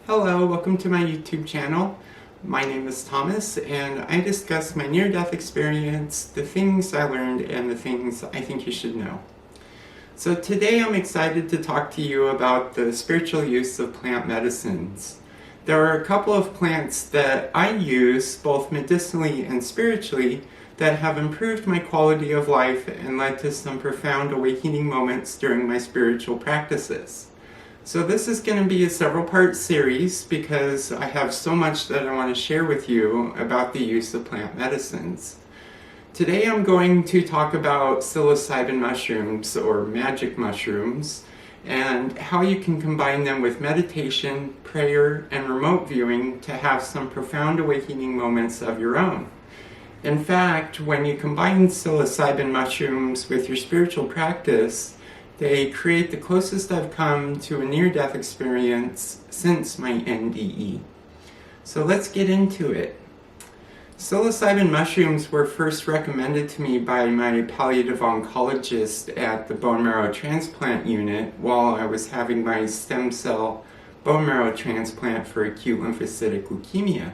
Hello, welcome to my YouTube channel. My name is Thomas and I discuss my near-death experience, the things I learned, and the things I think you should know. So today I'm excited to talk to you about the spiritual use of plant medicines. There are a couple of plants that I use both medicinally and spiritually that have improved my quality of life and led to some profound awakening moments during my spiritual practices. So this is going to be a several-part series because I have so much that I want to share with you about the use of plant medicines. Today I'm going to talk about psilocybin mushrooms or magic mushrooms and how you can combine them with meditation, prayer, and remote viewing to have some profound awakening moments of your own. In fact, when you combine psilocybin mushrooms with your spiritual practice, they create the closest I've come to a near-death experience since my NDE. So let's get into it. Psilocybin mushrooms were first recommended to me by my palliative oncologist at the bone marrow transplant unit while I was having my stem cell bone marrow transplant for acute lymphocytic leukemia.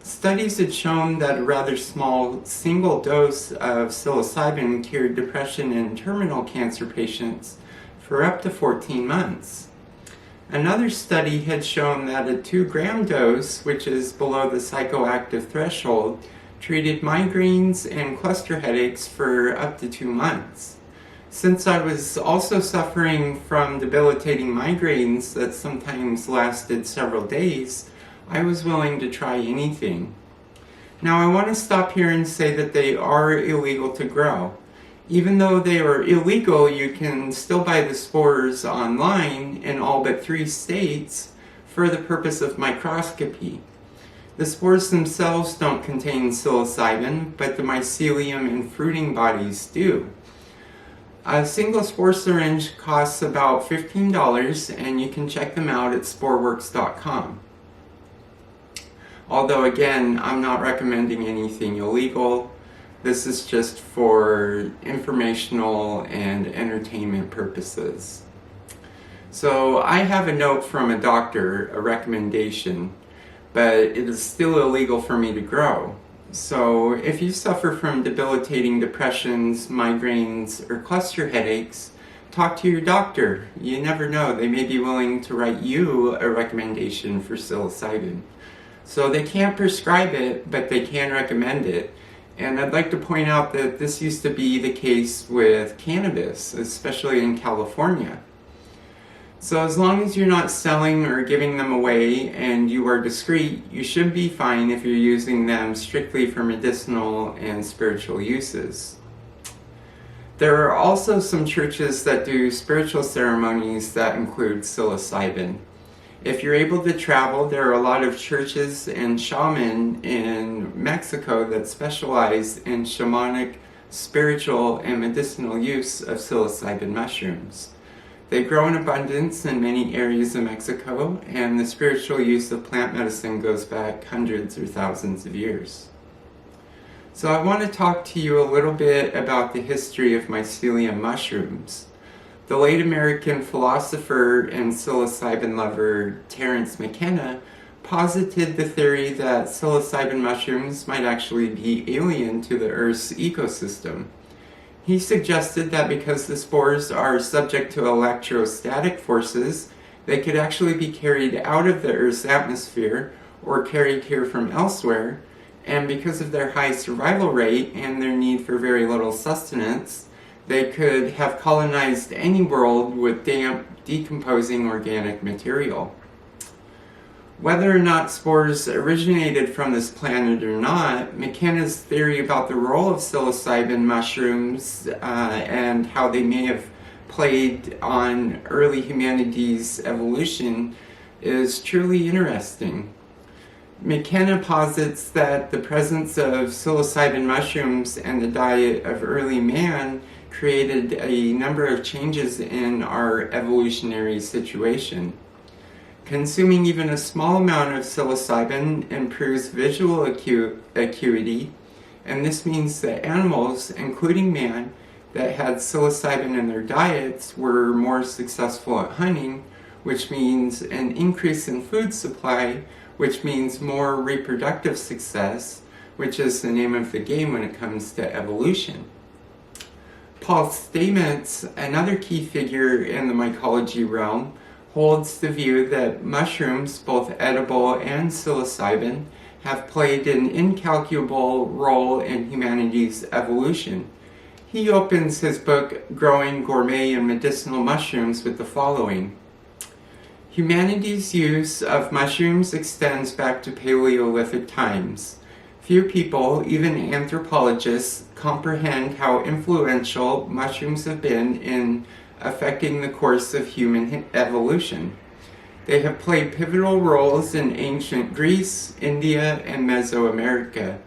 Studies had shown that a rather small single dose of psilocybin cured depression in terminal cancer patients for up to 14 months. Another study had shown that a 2-gram dose, which is below the psychoactive threshold, treated migraines and cluster headaches for up to 2 months. Since I was also suffering from debilitating migraines that sometimes lasted several days, I was willing to try anything. Now I want to stop here and say that they are illegal to grow. Even though they are illegal, you can still buy the spores online in all but 3 states for the purpose of microscopy. The spores themselves don't contain psilocybin, but the mycelium and fruiting bodies do. A single spore syringe costs about $15 and you can check them out at sporeworks.com. Although again, I'm not recommending anything illegal. This is just for informational and entertainment purposes. So I have a note from a doctor, a recommendation, but it is still illegal for me to grow. So if you suffer from debilitating depressions, migraines, or cluster headaches, talk to your doctor. You never know, they may be willing to write you a recommendation for psilocybin. So they can't prescribe it, but they can recommend it. And I'd like to point out that this used to be the case with cannabis, especially in California. So as long as you're not selling or giving them away and you are discreet, you should be fine if you're using them strictly for medicinal and spiritual uses. There are also some churches that do spiritual ceremonies that include psilocybin. If you're able to travel, there are a lot of churches and shaman in Mexico that specialize in shamanic, spiritual, and medicinal use of psilocybin mushrooms. They grow in abundance in many areas of Mexico, and the spiritual use of plant medicine goes back hundreds or thousands of years. So I want to talk to you a little bit about the history of mycelium mushrooms. The late American philosopher and psilocybin lover Terence McKenna posited the theory that psilocybin mushrooms might actually be alien to the Earth's ecosystem. He suggested that because the spores are subject to electrostatic forces, they could actually be carried out of the Earth's atmosphere or carried here from elsewhere, and because of their high survival rate and their need for very little sustenance, they could have colonized any world with damp, decomposing organic material. Whether or not spores originated from this planet or not, McKenna's theory about the role of psilocybin mushrooms and how they may have played on early humanity's evolution is truly interesting. McKenna posits that the presence of psilocybin mushrooms and the diet of early man created a number of changes in our evolutionary situation. Consuming even a small amount of psilocybin improves visual acuity, and this means that animals, including man, that had psilocybin in their diets were more successful at hunting which means an increase in food supply, which means more reproductive success, which is the name of the game when it comes to evolution. Paul Stamets, another key figure in the mycology realm, holds the view that mushrooms, both edible and psilocybin, have played an incalculable role in humanity's evolution. He opens his book, Growing Gourmet and Medicinal Mushrooms, with the following. Humanity's use of mushrooms extends back to Paleolithic times. Few people, even anthropologists, comprehend how influential mushrooms have been in affecting the course of human evolution. They have played pivotal roles in ancient Greece, India, and Mesoamerica.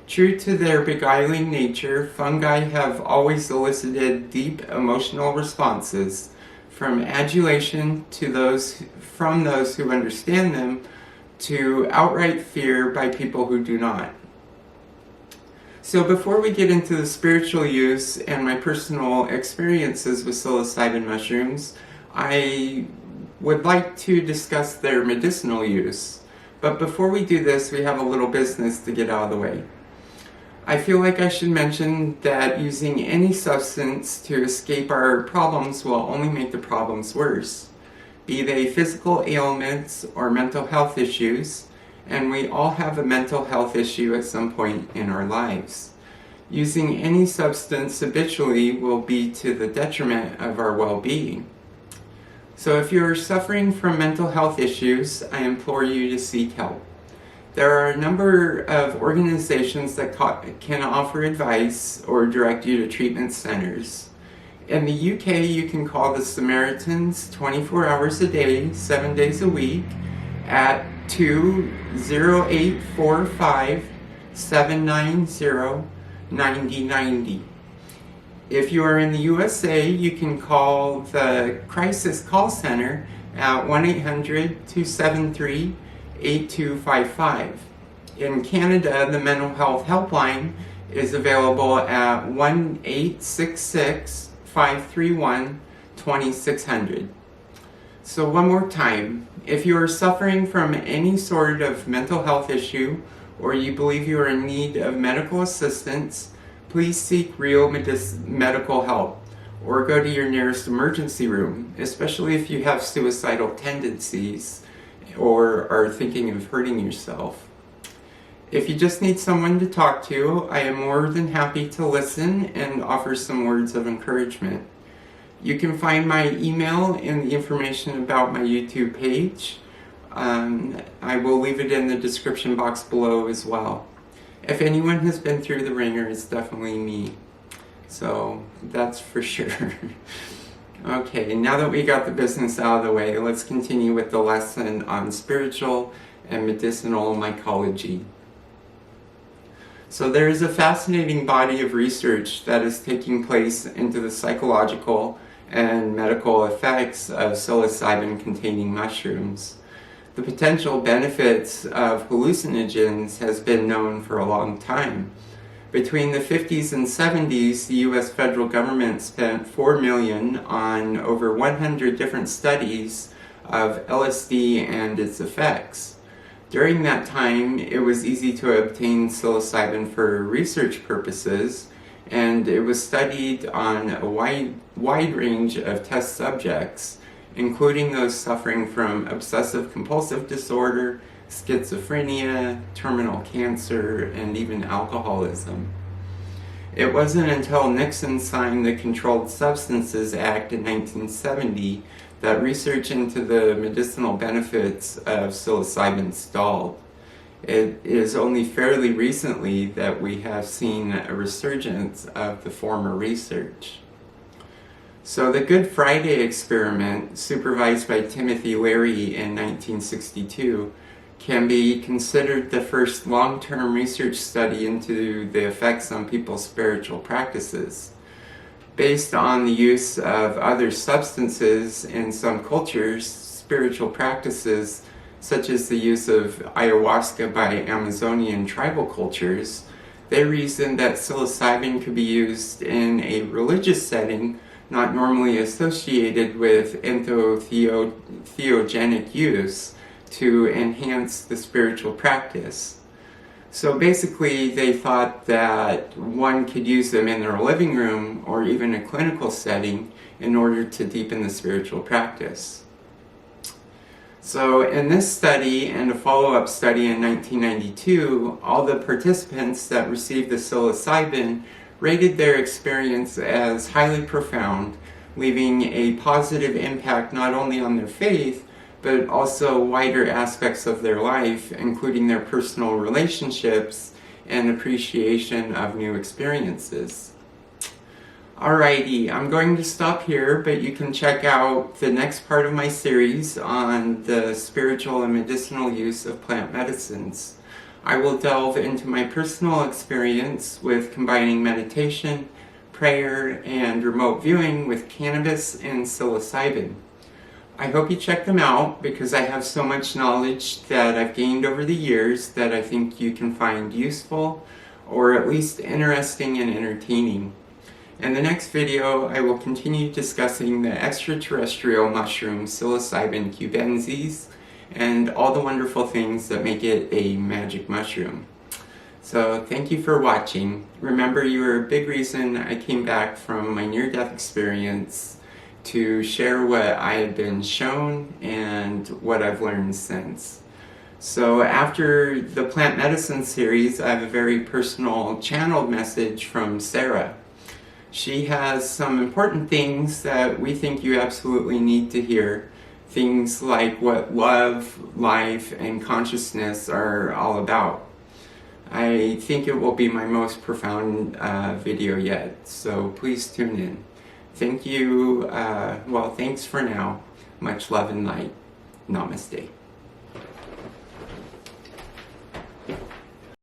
True to their beguiling nature, fungi have always elicited deep emotional responses, from adulation from those who understand them, to outright fear by people who do not. So before we get into the spiritual use and my personal experiences with psilocybin mushrooms, I would like to discuss their medicinal use. But before we do this, we have a little business to get out of the way. I feel like I should mention that using any substance to escape our problems will only make the problems worse, be they physical ailments or mental health issues, and we all have a mental health issue at some point in our lives. Using any substance habitually will be to the detriment of our well-being. So if you're suffering from mental health issues, I implore you to seek help. There are a number of organizations that can offer advice or direct you to treatment centers. In the UK, you can call the Samaritans 24 hours a day, 7 days a week at 20845-790-9090. If you are in the USA, you can call the Crisis Call Center at 1-800-273-8255. In Canada, the Mental Health Helpline is available at 1-866-531-2600. So one more time, if you are suffering from any sort of mental health issue or you believe you are in need of medical assistance, please seek real medical help or go to your nearest emergency room, especially if you have suicidal tendencies or are thinking of hurting yourself. If you just need someone to talk to, I am more than happy to listen and offer some words of encouragement. You can find my email in the information about my YouTube page. I will leave it in the description box below as well. If anyone has been through the ringer, it's definitely me. So that's for sure. Okay, now that we got the business out of the way, let's continue with the lesson on spiritual and medicinal mycology. So there is a fascinating body of research that is taking place into the psychological and medical effects of psilocybin-containing mushrooms. The potential benefits of hallucinogens has been known for a long time. Between the 50s and 70s, the US federal government spent $4 million on over 100 different studies of LSD and its effects. During that time, it was easy to obtain psilocybin for research purposes, and it was studied on a wide range of test subjects, including those suffering from obsessive-compulsive disorder, schizophrenia, terminal cancer, and even alcoholism. It wasn't until Nixon signed the Controlled Substances Act in 1970 that research into the medicinal benefits of psilocybin stalled. It is only fairly recently that we have seen a resurgence of the former research. So the Good Friday experiment, supervised by Timothy Leary in 1962, can be considered the first long-term research study into the effects on people's spiritual practices. Based on the use of other substances in some cultures, spiritual practices, such as the use of ayahuasca by Amazonian tribal cultures, they reasoned that psilocybin could be used in a religious setting not normally associated with entheogenic use to enhance the spiritual practice. So basically, they thought that one could use them in their living room or even a clinical setting in order to deepen the spiritual practice. So in this study and a follow-up study in 1992, all the participants that received the psilocybin rated their experience as highly profound, leaving a positive impact not only on their faith, but also wider aspects of their life, including their personal relationships and appreciation of new experiences. Alrighty, I'm going to stop here, but you can check out the next part of my series on the spiritual and medicinal use of plant medicines. I will delve into my personal experience with combining meditation, prayer, and remote viewing with cannabis and psilocybin. I hope you check them out because I have so much knowledge that I've gained over the years that I think you can find useful or at least interesting and entertaining. In the next video, I will continue discussing the extraterrestrial mushroom psilocybin cubensis and all the wonderful things that make it a magic mushroom. So thank you for watching. Remember, you are a big reason I came back from my near-death experience to share what I had been shown and what I've learned since. So after the plant medicine series, I have a very personal channeled message from Sarah. She has some important things that we think you absolutely need to hear. Things like what love, life, and consciousness are all about. I think it will be my most profound video yet, so please tune in. Thank you, thanks for now. Much love and light. Namaste.